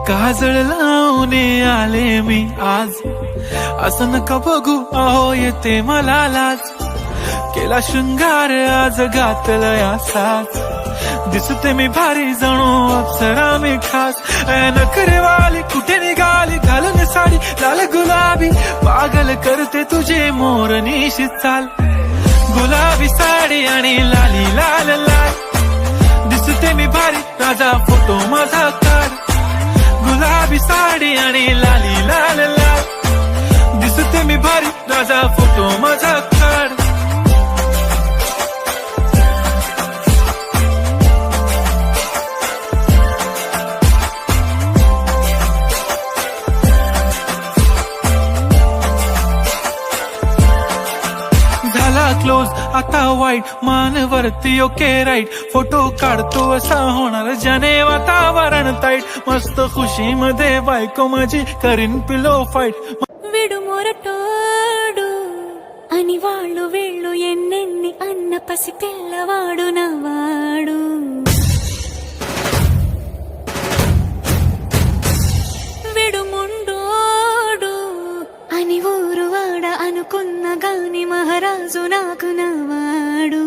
काजळ लावून आले मी आज, असं नका बघू अहो येते मला लाज. केला शृंगार आज घातलया साज, दिसते मी भारी जणू अप्सरा मी खास. नखरेवाली कुठे निघाली घालून साडी लाल गुलाबी, पागल करते तुझे मोरनीशी चाल. गुलाबी साडी आणि लाली लाल लाल, दिसते मी भारी राजा फोटो माझा काढ. गुलाबी साडी आणि लाली लाल लाल, दिसते मी भारी राजा फोटो माझा काढ. झाला क्लोज आता वाईट मानवरती ओके राईट, फोटो काढतो असा होणार ज्याने वातावरण ताईट. मस्त खुशी मध्ये बायको माझी करीन पिलो फाईट. విడు మొరటోడు అని వాళ్ళు వీళ్ళు ఎన్నెన్ని అన్న పసి పిల్లవాడు నవాడు. విడు ముండోడు అని ఊరు వాడ అనుకున్న గాని మహారాజు నాకు నవాడు.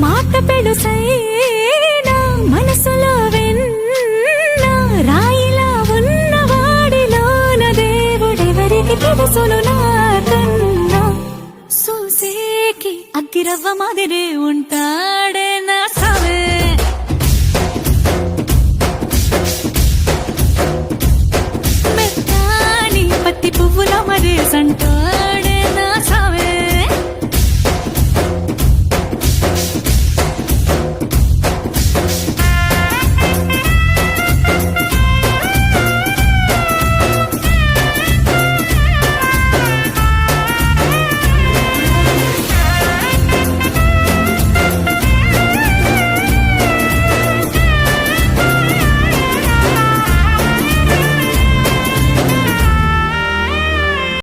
మాట పెడుసైనా మనసులో వెన్న, రాయిలా ఉన్నవాడిలోన దేవుడెవరికి తెలుసును నాకన్నా. సూసేకి అగ్గిరవ్వ మాదిరే ఉంటా.